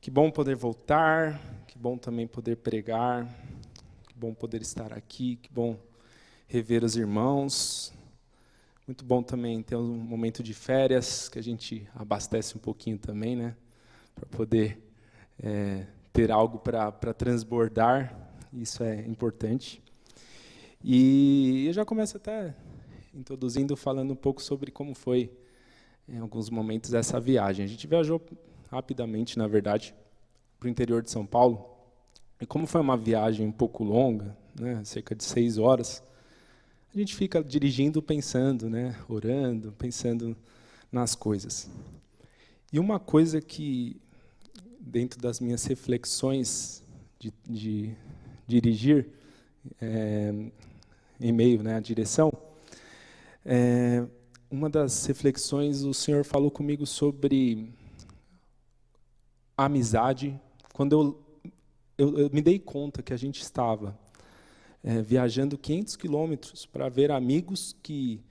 Que bom poder voltar, que bom também poder pregar, que bom poder estar aqui, que bom rever os irmãos. Muito bom também ter um momento de férias, que a gente abastece um pouquinho também, né? Para poder ter algo para transbordar, isso é importante. E eu já começo até introduzindo, falando um pouco sobre como foi, em alguns momentos, essa viagem. A gente viajou rapidamente, na verdade, para o interior de São Paulo. E como foi uma viagem um pouco longa, né, cerca de 6 horas, a gente fica dirigindo, pensando, né, orando, pensando nas coisas. E uma coisa que, dentro das minhas reflexões de dirigir, em meio, né, à direção, uma das reflexões, o Senhor falou comigo sobre a amizade, quando eu me dei conta que a gente estava viajando 500 quilômetros para ver amigos que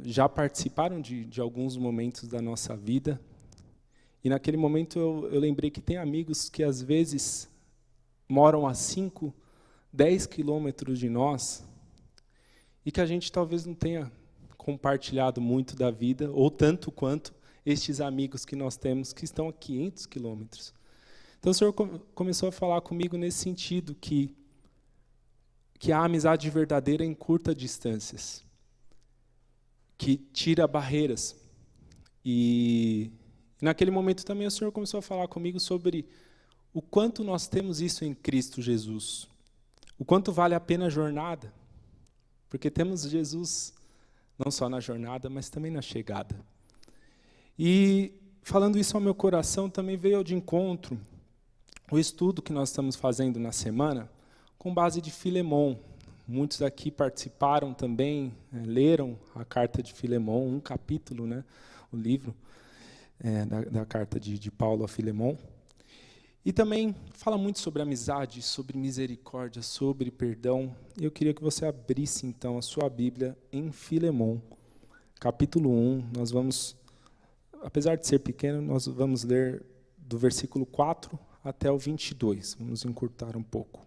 já participaram de alguns momentos da nossa vida. E naquele momento eu lembrei que tem amigos que às vezes moram a 5, 10 quilômetros de nós e que a gente talvez não tenha compartilhado muito da vida, ou tanto quanto estes amigos que nós temos que estão a 500 quilômetros. Então o Senhor começou a falar comigo nesse sentido, que a amizade verdadeira encurta distâncias, que tira barreiras. E naquele momento também o Senhor começou a falar comigo sobre o quanto nós temos isso em Cristo Jesus, o quanto vale a pena a jornada, porque temos Jesus não só na jornada, mas também na chegada. E falando isso ao meu coração, também veio de encontro o estudo que nós estamos fazendo na semana, com base de Filemon. Muitos aqui participaram também, leram a carta de Filemon, um capítulo, né, o livro da carta de Paulo a Filemon. E também fala muito sobre amizade, sobre misericórdia, sobre perdão. E eu queria que você abrisse, então, a sua Bíblia em Filemon, capítulo 1. Nós vamos, apesar de ser pequeno, nós vamos ler do versículo 4 até o 22. Vamos encurtar um pouco.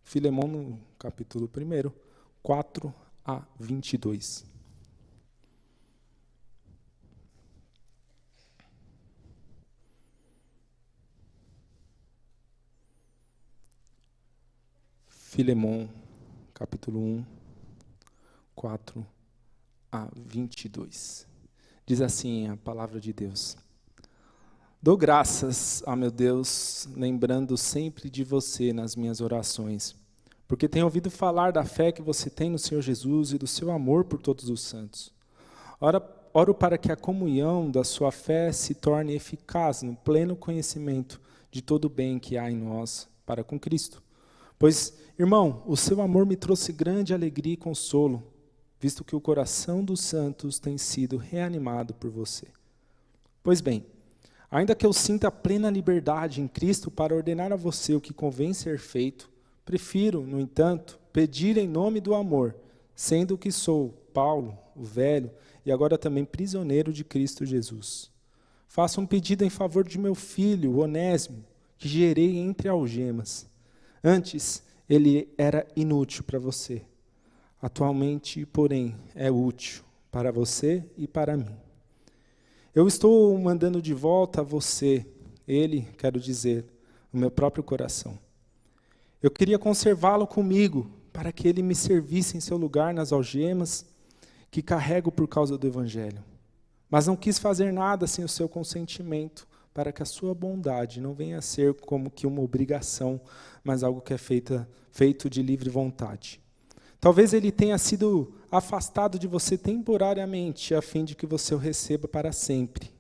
Filemon, no capítulo 1, 4 a 22. Filemon, capítulo 1, 4 a 22. Diz assim a palavra de Deus. Dou graças a meu Deus, lembrando sempre de você nas minhas orações, porque tenho ouvido falar da fé que você tem no Senhor Jesus e do seu amor por todos os santos. Oro para que a comunhão da sua fé se torne eficaz no pleno conhecimento de todo o bem que há em nós para com Cristo. Pois, irmão, o seu amor me trouxe grande alegria e consolo, visto que o coração dos santos tem sido reanimado por você. Pois bem, ainda que eu sinta plena liberdade em Cristo para ordenar a você o que convém ser feito, prefiro, no entanto, pedir em nome do amor, sendo que sou Paulo, o velho, e agora também prisioneiro de Cristo Jesus. Faço um pedido em favor de meu filho, Onésimo, que gerei entre algemas. Antes, ele era inútil para você. Atualmente, porém, é útil para você e para mim. Eu estou mandando de volta a você, ele, quero dizer, o meu próprio coração. Eu queria conservá-lo comigo, para que ele me servisse em seu lugar nas algemas que carrego por causa do Evangelho. Mas não quis fazer nada sem o seu consentimento, para que a sua bondade não venha a ser como que uma obrigação, mas algo que é feito de livre vontade. Talvez ele tenha sido afastado de você temporariamente, a fim de que você o receba para sempre.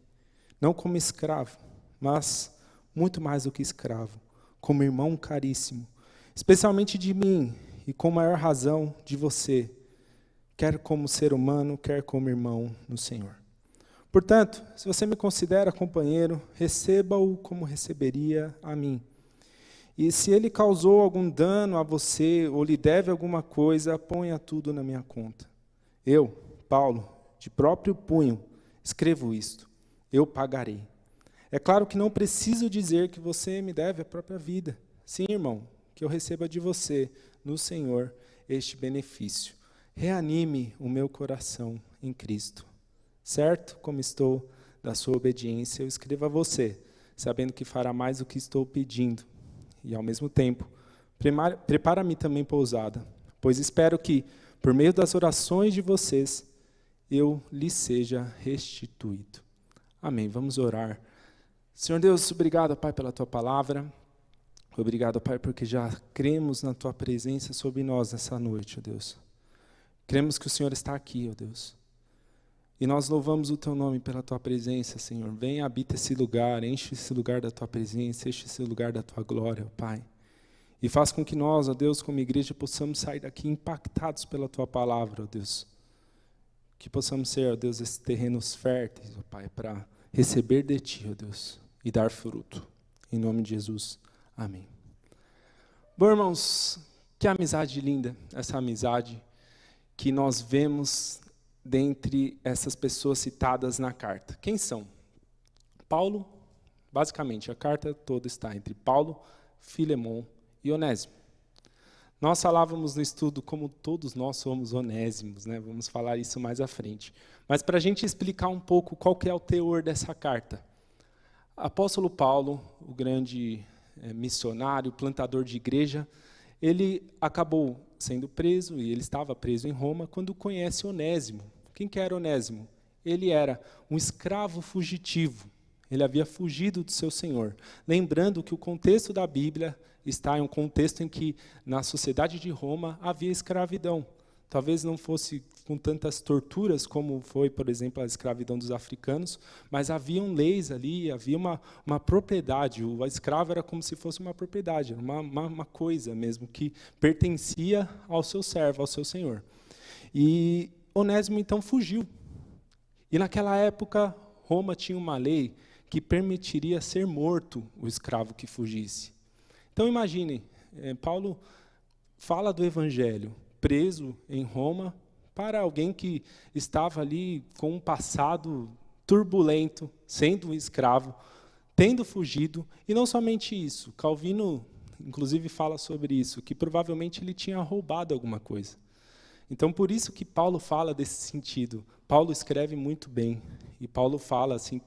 Não como escravo, mas muito mais do que escravo, como irmão caríssimo, especialmente de mim e com maior razão de você, quer como ser humano, quer como irmão no Senhor. Portanto, se você me considera companheiro, receba-o como receberia a mim. E se ele causou algum dano a você ou lhe deve alguma coisa, ponha tudo na minha conta. Eu, Paulo, de próprio punho, escrevo isto. Eu pagarei. É claro que não preciso dizer que você me deve a própria vida. Sim, irmão, que eu receba de você, no Senhor, este benefício. Reanime o meu coração em Cristo. Certo como estou da sua obediência, eu escrevo a você, sabendo que fará mais do que estou pedindo. E, ao mesmo tempo, prepara-me também pousada, pois espero que, por meio das orações de vocês, eu lhe seja restituído. Amém. Vamos orar. Senhor Deus, obrigado, Pai, pela Tua palavra. Obrigado, Pai, porque já cremos na Tua presença sobre nós nessa noite, ó Deus. Cremos que o Senhor está aqui, ó Deus. E nós louvamos o Teu nome pela Tua presença, Senhor. Venha, habita esse lugar, enche esse lugar da Tua presença, enche esse lugar da Tua glória, ó Pai. E faz com que nós, ó Deus, como igreja, possamos sair daqui impactados pela Tua palavra, ó Deus. Que possamos ser, ó Deus, esses terrenos férteis, ó Pai, para receber de Ti, ó Deus, e dar fruto. Em nome de Jesus. Amém. Bom, irmãos, que amizade linda, essa amizade que nós vemos dentre essas pessoas citadas na carta. Quem são? Paulo, basicamente, a carta toda está entre Paulo, Filemon e Onésimo. Nós falávamos no estudo como todos nós somos onésimos, né? Vamos falar isso mais à frente. Mas para a gente explicar um pouco qual que é o teor dessa carta. Apóstolo Paulo, o grande missionário, plantador de igreja, ele acabou sendo preso, e ele estava preso em Roma, quando conhece Onésimo. Quem que era Onésimo? Ele era um escravo fugitivo. Ele havia fugido do seu senhor. Lembrando que o contexto da Bíblia está em um contexto em que, na sociedade de Roma, havia escravidão. Talvez não fosse com tantas torturas como foi, por exemplo, a escravidão dos africanos, mas haviam leis ali, havia uma propriedade. O escravo era como se fosse uma propriedade, uma coisa mesmo, que pertencia ao seu servo, ao seu senhor. E Onésimo, então, fugiu. E naquela época, Roma tinha uma lei que permitiria ser morto o escravo que fugisse. Então, imagine, Paulo fala do evangelho, preso em Roma, para alguém que estava ali com um passado turbulento, sendo um escravo, tendo fugido, e não somente isso, Calvino, inclusive, fala sobre isso, que provavelmente ele tinha roubado alguma coisa. Então, por isso que Paulo fala desse sentido. Paulo escreve muito bem, e Paulo fala assim,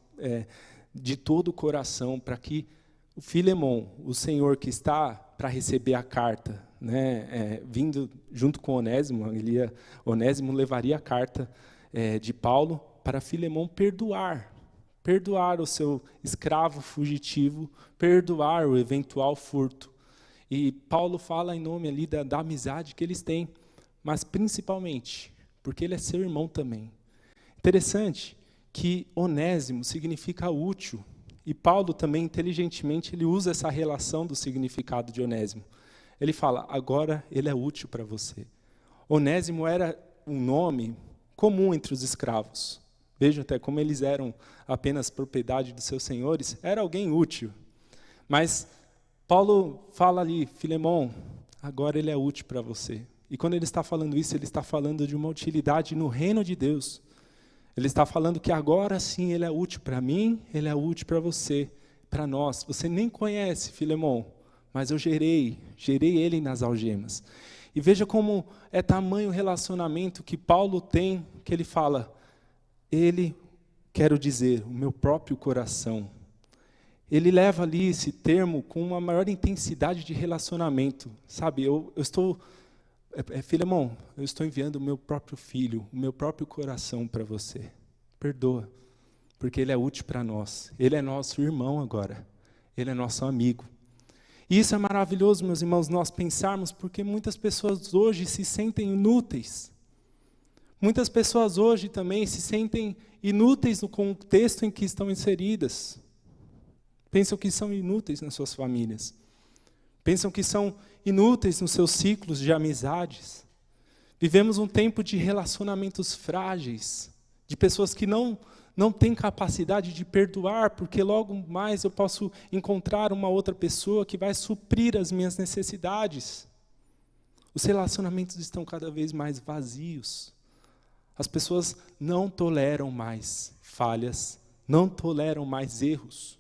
de todo o coração, para que o Filemon, o senhor que está para receber a carta, né, vindo junto com Onésimo, Onésimo levaria a carta de Paulo para Filemon perdoar o seu escravo fugitivo, perdoar o eventual furto. E Paulo fala em nome ali da amizade que eles têm, mas principalmente porque ele é seu irmão também. Interessante que Onésimo significa útil, e Paulo também, inteligentemente, ele usa essa relação do significado de Onésimo. Ele fala, agora ele é útil para você. Onésimo era um nome comum entre os escravos. Vejam até como eles eram apenas propriedade dos seus senhores, era alguém útil. Mas Paulo fala ali, Filemon, agora ele é útil para você. E quando ele está falando isso, ele está falando de uma utilidade no reino de Deus. Ele está falando que agora sim ele é útil para mim, ele é útil para você, para nós. Você nem conhece Filemon, mas eu gerei ele nas algemas. E veja como é tamanho o relacionamento que Paulo tem, que ele fala, quero dizer, o meu próprio coração. Ele leva ali esse termo com uma maior intensidade de relacionamento. Sabe, eu estou... Filemon, eu estou enviando o meu próprio filho, o meu próprio coração para você. Perdoa, porque ele é útil para nós. Ele é nosso irmão agora. Ele é nosso amigo. E isso é maravilhoso, meus irmãos, nós pensarmos, porque muitas pessoas hoje se sentem inúteis. Muitas pessoas hoje também se sentem inúteis no contexto em que estão inseridas. Pensam que são inúteis nas suas famílias. Pensam que são inúteis nos seus ciclos de amizades. Vivemos um tempo de relacionamentos frágeis, de pessoas que não têm capacidade de perdoar, porque logo mais eu posso encontrar uma outra pessoa que vai suprir as minhas necessidades. Os relacionamentos estão cada vez mais vazios. As pessoas não toleram mais falhas, não toleram mais erros.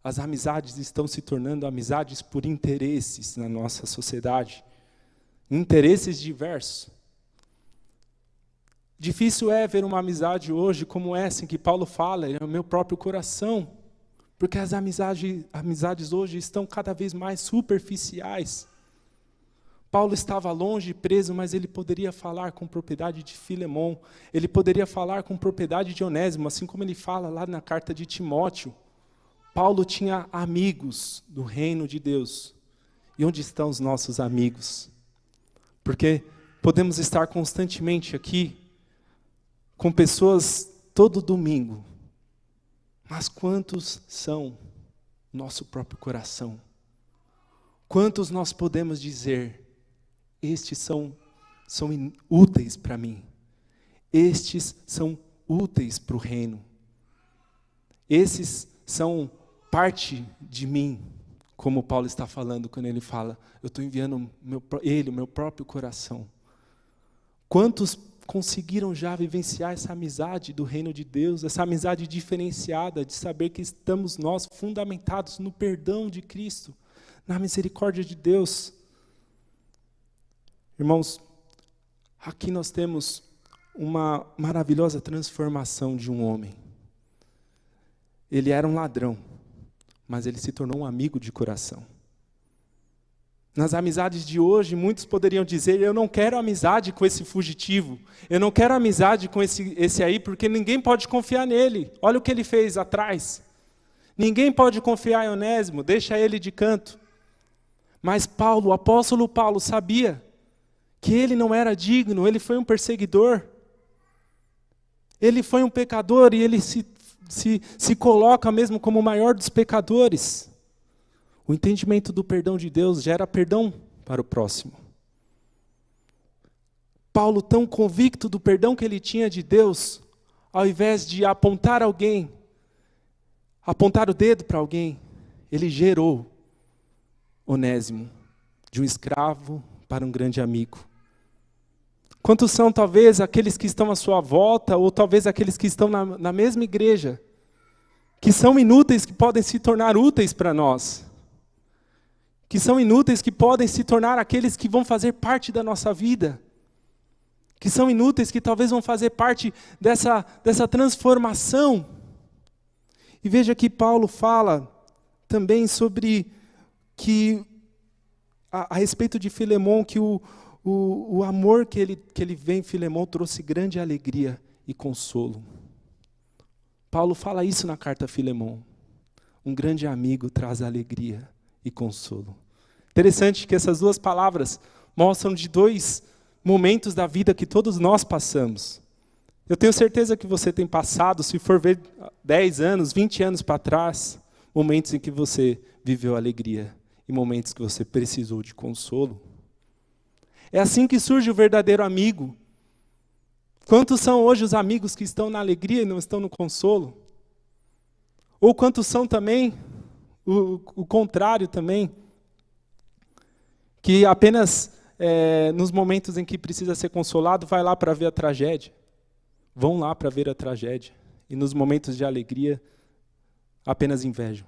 As amizades estão se tornando amizades por interesses na nossa sociedade. Interesses diversos. Difícil é ver uma amizade hoje como essa em que Paulo fala, é o meu próprio coração. Porque as amizades hoje estão cada vez mais superficiais. Paulo estava longe, preso, mas ele poderia falar com propriedade de Filemon. Ele poderia falar com propriedade de Onésimo, assim como ele fala lá na carta de Timóteo. Paulo tinha amigos do reino de Deus. E onde estão os nossos amigos? Porque podemos estar constantemente aqui com pessoas todo domingo. Mas quantos são nosso próprio coração? Quantos nós podemos dizer, estes são úteis para mim. Estes são úteis para o reino. Esses são parte de mim, como Paulo está falando quando ele fala, eu estou enviando o meu próprio coração. Quantos conseguiram já vivenciar essa amizade do reino de Deus, essa amizade diferenciada de saber que estamos nós fundamentados no perdão de Cristo, na misericórdia de Deus? Irmãos, aqui nós temos uma maravilhosa transformação de um homem. Ele era um ladrão, mas ele se tornou um amigo de coração. Nas amizades de hoje, muitos poderiam dizer, eu não quero amizade com esse fugitivo, eu não quero amizade com esse aí, porque ninguém pode confiar nele. Olha o que ele fez atrás. Ninguém pode confiar em Onésimo, deixa ele de canto. Mas Paulo, o apóstolo Paulo, sabia que ele não era digno, ele foi um perseguidor. Ele foi um pecador e ele se coloca mesmo como o maior dos pecadores. O entendimento do perdão de Deus gera perdão para o próximo. Paulo, tão convicto do perdão que ele tinha de Deus, ao invés de apontar o dedo para alguém, ele gerou Onésimo, de um escravo para um grande amigo. Quantos são, talvez, aqueles que estão à sua volta, ou talvez aqueles que estão na mesma igreja, que são inúteis, que podem se tornar úteis para nós? Que são inúteis, que podem se tornar aqueles que vão fazer parte da nossa vida? Que são inúteis, que talvez vão fazer parte dessa transformação? E veja que Paulo fala também sobre que, a respeito de Filemon, que o amor que ele vê em Filemon trouxe grande alegria e consolo. Paulo fala isso na carta a Filemon. Um grande amigo traz alegria e consolo. Interessante que essas duas palavras mostram de dois momentos da vida que todos nós passamos. Eu tenho certeza que você tem passado, se for ver 10 anos, 20 anos para trás, momentos em que você viveu alegria e momentos que você precisou de consolo. É assim que surge o verdadeiro amigo. Quantos são hoje os amigos que estão na alegria e não estão no consolo? Ou quantos são também o contrário também, que apenas nos momentos em que precisa ser consolado, vai lá para ver a tragédia. Vão lá para ver a tragédia. E nos momentos de alegria, apenas invejam.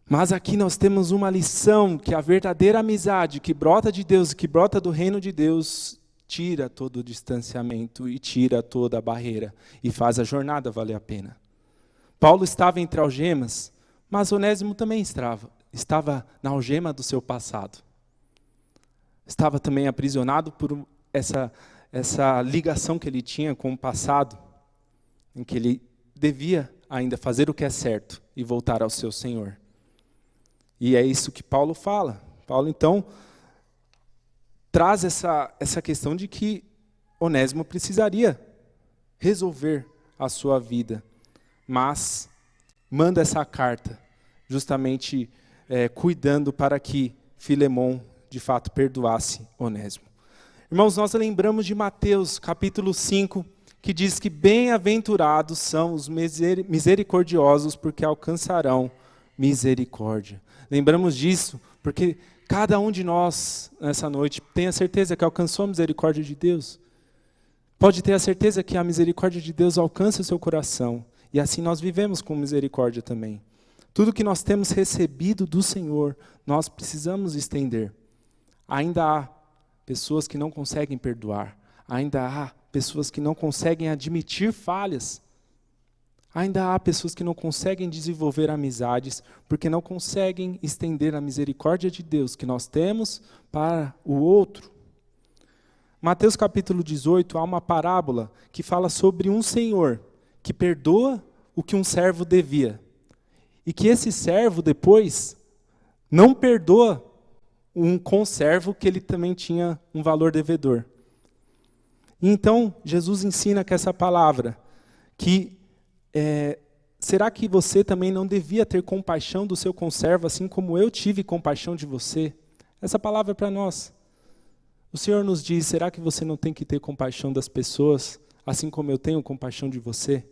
Mas aqui nós temos uma lição, que a verdadeira amizade que brota de Deus, que brota do reino de Deus, tira todo o distanciamento e tira toda a barreira e faz a jornada valer a pena. Paulo estava entre algemas, mas Onésimo também estava na algema do seu passado. Estava também aprisionado por essa ligação que ele tinha com o passado, em que ele devia ainda fazer o que é certo e voltar ao seu Senhor. E é isso que Paulo fala. Paulo, então, traz essa questão de que Onésimo precisaria resolver a sua vida, mas manda essa carta justamente cuidando para que Filemon, de fato, perdoasse Onésimo. Irmãos, nós lembramos de Mateus, capítulo 5, que diz que bem-aventurados são os misericordiosos, porque alcançarão misericórdia. Lembramos disso porque cada um de nós, nessa noite, tem a certeza que alcançou a misericórdia de Deus. Pode ter a certeza que a misericórdia de Deus alcança o seu coração. E assim nós vivemos com misericórdia também. Tudo que nós temos recebido do Senhor, nós precisamos estender. Ainda há pessoas que não conseguem perdoar. Ainda há pessoas que não conseguem admitir falhas. Ainda há pessoas que não conseguem desenvolver amizades, porque não conseguem estender a misericórdia de Deus que nós temos para o outro. Mateus capítulo 18, há uma parábola que fala sobre um senhor que perdoa o que um servo devia. E que esse servo depois não perdoa um conservo que ele também tinha um valor devedor. E então, Jesus ensina com essa palavra que será que você também não devia ter compaixão do seu conservo, assim como eu tive compaixão de você? Essa palavra é para nós. O Senhor nos diz, será que você não tem que ter compaixão das pessoas, assim como eu tenho compaixão de você?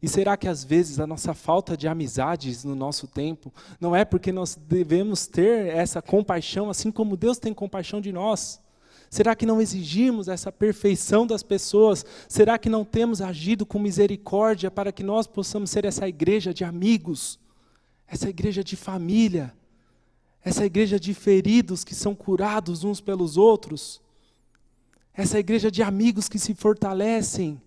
E será que às vezes a nossa falta de amizades no nosso tempo não é porque nós devemos ter essa compaixão, assim como Deus tem compaixão de nós? Será que não exigimos essa perfeição das pessoas? Será que não temos agido com misericórdia para que nós possamos ser essa igreja de amigos, essa igreja de família, essa igreja de feridos que são curados uns pelos outros, essa igreja de amigos que se fortalecem,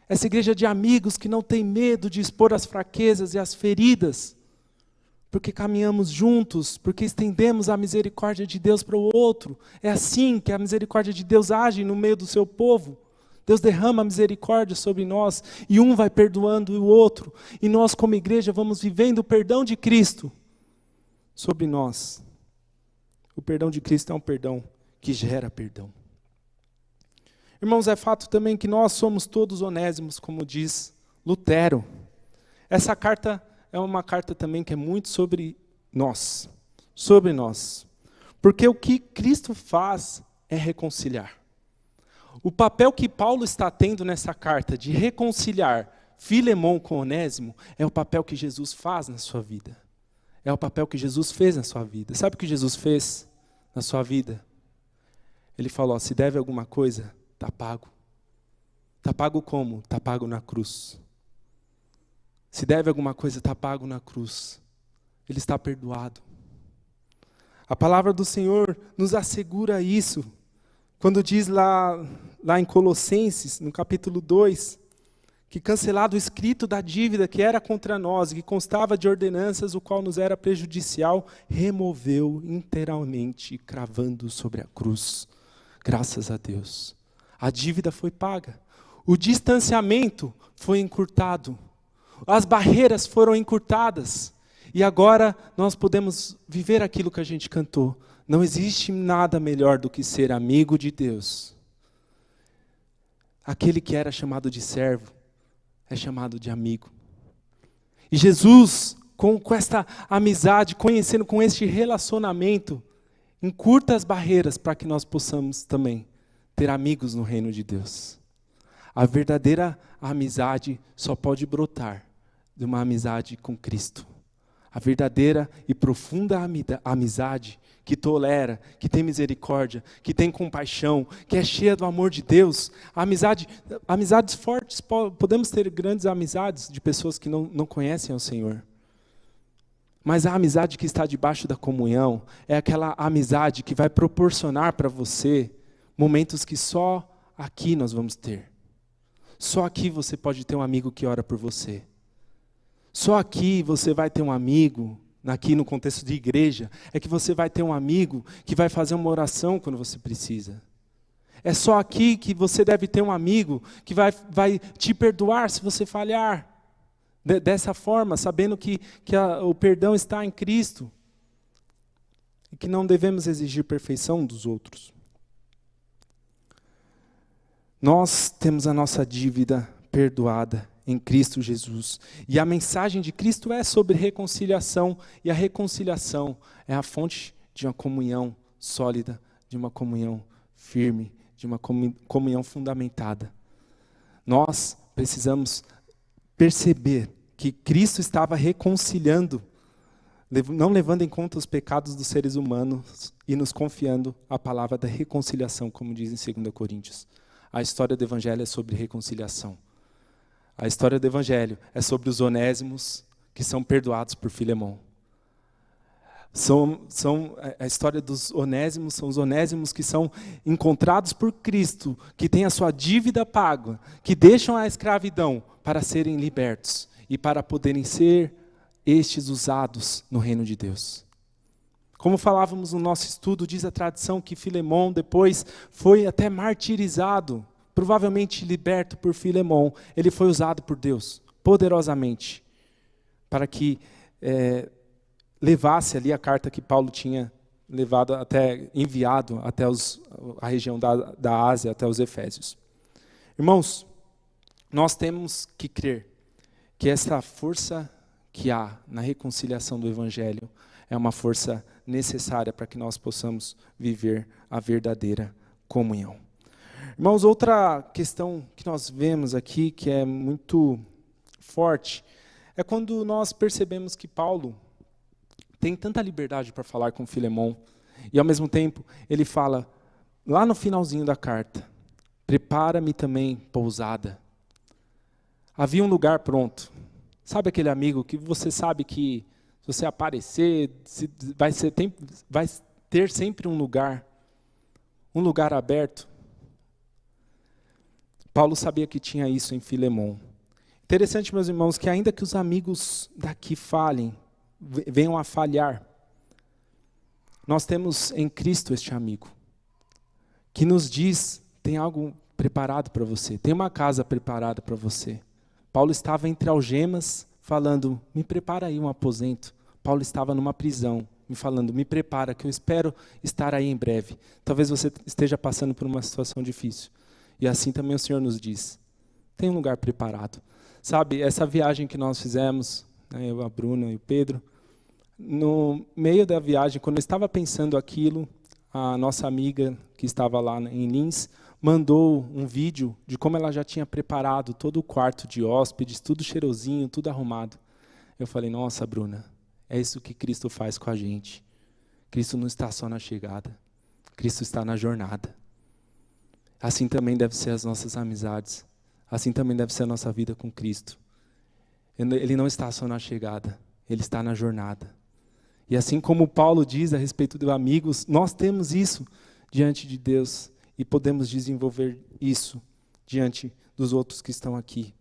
essa igreja de amigos que não tem medo de expor as fraquezas e as feridas, porque caminhamos juntos, porque estendemos a misericórdia de Deus para o outro. É assim que a misericórdia de Deus age no meio do seu povo. Deus derrama a misericórdia sobre nós, e um vai perdoando o outro, e nós como igreja vamos vivendo o perdão de Cristo sobre nós. O perdão de Cristo é um perdão que gera perdão. Irmãos, é fato também que nós somos todos onésimos, como diz Lutero. Essa carta é uma carta também que é muito sobre nós. Porque o que Cristo faz é reconciliar. O papel que Paulo está tendo nessa carta de reconciliar Filemão com Onésimo é o papel que Jesus faz na sua vida. É o papel que Jesus fez na sua vida. Sabe o que Jesus fez na sua vida? Ele falou, se deve alguma coisa, está pago. Está pago como? Está pago na cruz. Se deve alguma coisa, está pago na cruz. Ele está perdoado. A palavra do Senhor nos assegura isso. Quando diz lá em Colossenses, no capítulo 2, que cancelado o escrito da dívida que era contra nós, que constava de ordenanças, o qual nos era prejudicial, removeu inteiramente, cravando sobre a cruz. Graças a Deus. A dívida foi paga. O distanciamento foi encurtado. As barreiras foram encurtadas. E agora nós podemos viver aquilo que a gente cantou. Não existe nada melhor do que ser amigo de Deus. Aquele que era chamado de servo é chamado de amigo. E Jesus, com esta amizade, conhecendo com este relacionamento, encurta as barreiras para que nós possamos também ter amigos no reino de Deus. A verdadeira amizade só pode brotar de uma amizade com Cristo. A verdadeira e profunda amizade que tolera, que tem misericórdia, que tem compaixão, que é cheia do amor de Deus. Amizades fortes, podemos ter grandes amizades de pessoas que não conhecem o Senhor. Mas a amizade que está debaixo da comunhão é aquela amizade que vai proporcionar para você momentos que só aqui nós vamos ter. Só aqui você pode ter um amigo que ora por você. Só aqui você vai ter um amigo, aqui no contexto de igreja, é que você vai ter um amigo que vai fazer uma oração quando você precisa. É só aqui que você deve ter um amigo que vai te perdoar se você falhar. Dessa forma, sabendo que o perdão está em Cristo. E que não devemos exigir perfeição dos outros. Nós temos a nossa dívida perdoada em Cristo Jesus. E a mensagem de Cristo é sobre reconciliação. E a reconciliação é a fonte de uma comunhão sólida, de uma comunhão firme, de uma comunhão fundamentada. Nós precisamos perceber que Cristo estava reconciliando, não levando em conta os pecados dos seres humanos e nos confiando a palavra da reconciliação, como diz em 2 Coríntios. A história do Evangelho é sobre reconciliação. A história do Evangelho é sobre os onésimos que são perdoados por Filemon. A história dos onésimos, são os onésimos que são encontrados por Cristo, que têm a sua dívida paga, que deixam a escravidão para serem libertos e para poderem ser estes usados no reino de Deus. Como falávamos no nosso estudo, diz a tradição que Filemon depois foi até martirizado, provavelmente liberto por Filemon. Ele foi usado por Deus poderosamente para que levasse ali a carta que Paulo tinha enviado até a região da Ásia, até os Efésios. Irmãos, nós temos que crer que essa força que há na reconciliação do Evangelho é uma força necessária para que nós possamos viver a verdadeira comunhão. Irmãos, outra questão que nós vemos aqui, que é muito forte, é quando nós percebemos que Paulo tem tanta liberdade para falar com Filemon, e ao mesmo tempo ele fala, lá no finalzinho da carta, prepara-me também pousada. Havia um lugar pronto. Sabe aquele amigo que você sabe que se você aparecer, vai ter sempre um lugar aberto? Paulo sabia que tinha isso em Filemon. Interessante, meus irmãos, que ainda que os amigos daqui falhem, venham a falhar, nós temos em Cristo este amigo, que nos diz, tem algo preparado para você, tem uma casa preparada para você. Paulo estava entre algemas, falando, me prepara aí um aposento. Paulo estava numa prisão, me falando, me prepara, que eu espero estar aí em breve. Talvez você esteja passando por uma situação difícil. E assim também o Senhor nos diz, tem um lugar preparado. Sabe, essa viagem que nós fizemos, né, eu, a Bruna e o Pedro, no meio da viagem, quando eu estava pensando aquilo, a nossa amiga que estava lá em Lins, mandou um vídeo de como ela já tinha preparado todo o quarto de hóspedes, tudo cheirosinho, tudo arrumado. Eu falei, nossa, Bruna, é isso que Cristo faz com a gente. Cristo não está só na chegada, Cristo está na jornada. Assim também deve ser as nossas amizades, assim também deve ser a nossa vida com Cristo. Ele não está só na chegada, Ele está na jornada. E assim como Paulo diz a respeito de amigos, nós temos isso diante de Deus e podemos desenvolver isso diante dos outros que estão aqui.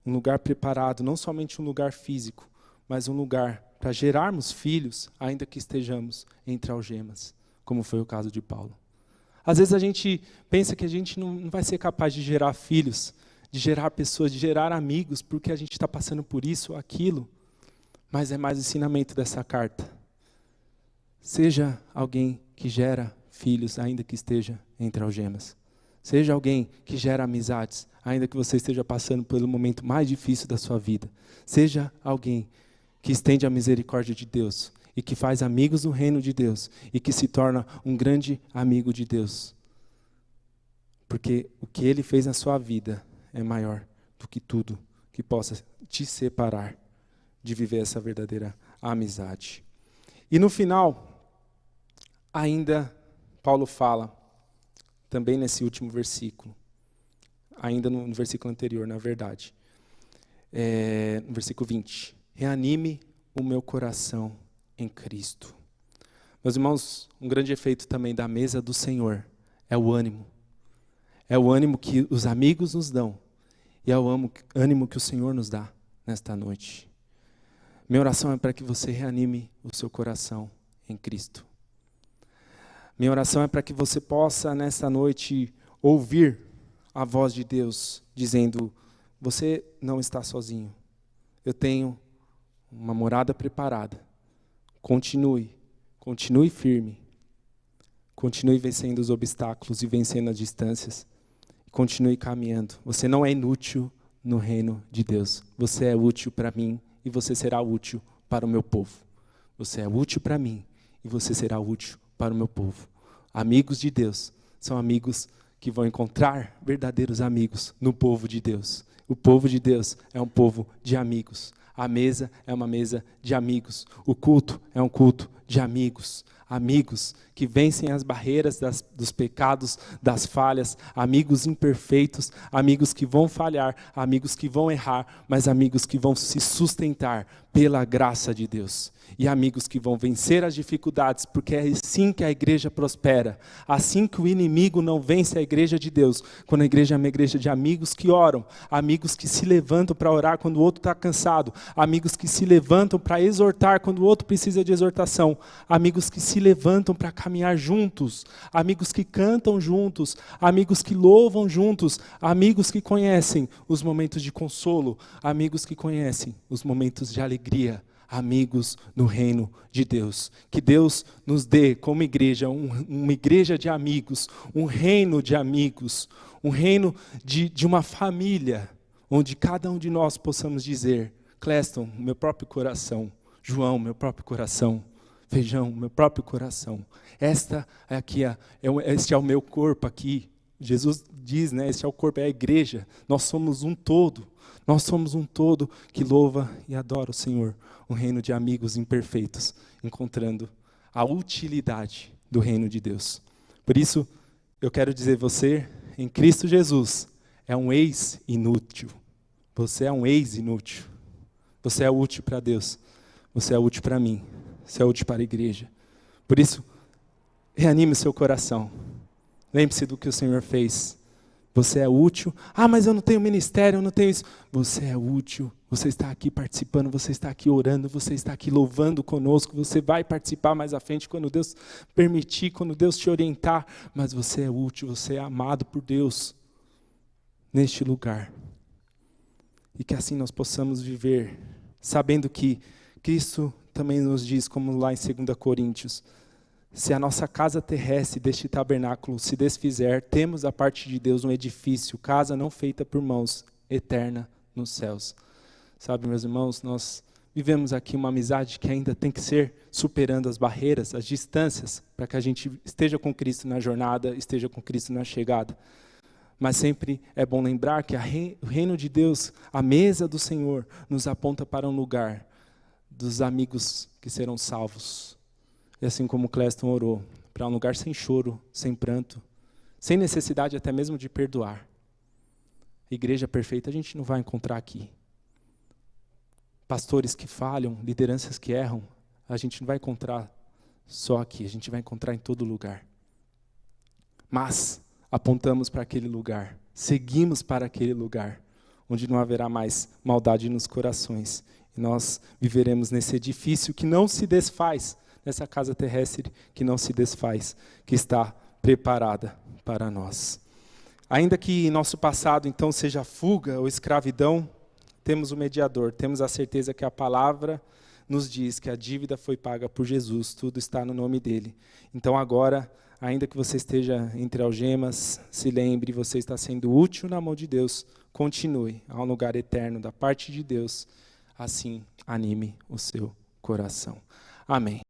Um lugar preparado, não somente um lugar físico, mas um lugar para gerarmos filhos, ainda que estejamos entre algemas, como foi o caso de Paulo. Às vezes a gente pensa que a gente não vai ser capaz de gerar filhos, de gerar pessoas, de gerar amigos, porque a gente está passando por isso ou aquilo. Mas é mais o ensinamento dessa carta. Seja alguém que gera filhos, ainda que esteja entre algemas. Seja alguém que gera amizades, ainda que você esteja passando pelo momento mais difícil da sua vida. Seja alguém que estende a misericórdia de Deus e que faz amigos no reino de Deus e que se torna um grande amigo de Deus. Porque o que Ele fez na sua vida é maior do que tudo que possa te separar de viver essa verdadeira amizade. E no final, ainda Paulo fala, também nesse último versículo, ainda no versículo anterior, na verdade, no versículo 20, reanime o meu coração em Cristo. Meus irmãos, um grande efeito também da mesa do Senhor é o ânimo. É o ânimo que os amigos nos dão e é o ânimo que o Senhor nos dá nesta noite. Minha oração é para que você reanime o seu coração em Cristo. Minha oração é para que você possa, nesta noite, ouvir a voz de Deus, dizendo, você não está sozinho. Eu tenho uma morada preparada. Continue firme. Continue vencendo os obstáculos e vencendo as distâncias. Continue caminhando. Você não é inútil no reino de Deus. Você é útil para mim. E você será útil para o meu povo. Você é útil para mim e você será útil para o meu povo. Amigos de Deus são amigos que vão encontrar verdadeiros amigos no povo de Deus. O povo de Deus é um povo de amigos. A mesa é uma mesa de amigos. O culto é um culto de amigos. Amigos que vencem as barreiras dos pecados, das falhas, amigos imperfeitos, amigos que vão falhar, amigos que vão errar, mas amigos que vão se sustentar pela graça de Deus. E amigos que vão vencer as dificuldades, porque é assim que a igreja prospera. Assim que o inimigo não vence a igreja de Deus. Quando a igreja é uma igreja de amigos que oram, amigos que se levantam para orar quando o outro está cansado, amigos que se levantam para exortar quando o outro precisa de exortação, amigos que se levantam para caminhar juntos, amigos que cantam juntos, amigos que louvam juntos, amigos que conhecem os momentos de consolo, amigos que conhecem os momentos de alegria, amigos no reino de Deus. Que Deus nos dê, como igreja, uma igreja de amigos, um reino de amigos, um reino de uma família, onde cada um de nós possamos dizer: Cleston, meu próprio coração; João, meu próprio coração; Feijão, meu próprio coração. Este é o meu corpo aqui. Jesus diz, né, este é o corpo, é a igreja. Nós somos um todo. Nós somos um todo que louva e adora o Senhor. Um reino de amigos imperfeitos, encontrando a utilidade do reino de Deus. Por isso, eu quero dizer, você, em Cristo Jesus, é um ex-inútil. Você é um ex-inútil. Você é útil para Deus. Você é útil para mim. Você é útil para a igreja. Por isso, reanime o seu coração. Lembre-se do que o Senhor fez. Você é útil. Ah, mas eu não tenho ministério, eu não tenho isso. Você é útil. Você está aqui participando, você está aqui orando, você está aqui louvando conosco. Você vai participar mais à frente quando Deus permitir, quando Deus te orientar. Mas você é útil, você é amado por Deus neste lugar. E que assim nós possamos viver, sabendo que Cristo também nos diz, como lá em 2 Coríntios, se a nossa casa terrestre deste tabernáculo se desfizer, temos da parte de Deus um edifício, casa não feita por mãos, eterna nos céus. Sabe, meus irmãos, nós vivemos aqui uma amizade que ainda tem que ser superando as barreiras, as distâncias, para que a gente esteja com Cristo na jornada, esteja com Cristo na chegada. Mas sempre é bom lembrar que o reino de Deus, a mesa do Senhor, nos aponta para um lugar dos amigos que serão salvos. E assim como Cleston orou, para um lugar sem choro, sem pranto, sem necessidade até mesmo de perdoar. Igreja perfeita a gente não vai encontrar aqui. Pastores que falham, lideranças que erram, a gente não vai encontrar só aqui, a gente vai encontrar em todo lugar. Mas apontamos para aquele lugar, seguimos para aquele lugar, onde não haverá mais maldade nos corações. E nós viveremos nesse edifício que não se desfaz, nessa casa terrestre que não se desfaz, que está preparada para nós. Ainda que nosso passado, então, seja fuga ou escravidão, temos o mediador, temos a certeza que a palavra nos diz que a dívida foi paga por Jesus, tudo está no nome dele. Então agora, ainda que você esteja entre algemas, se lembre, você está sendo útil na mão de Deus, continue a um lugar eterno da parte de Deus, assim anime o seu coração. Amém.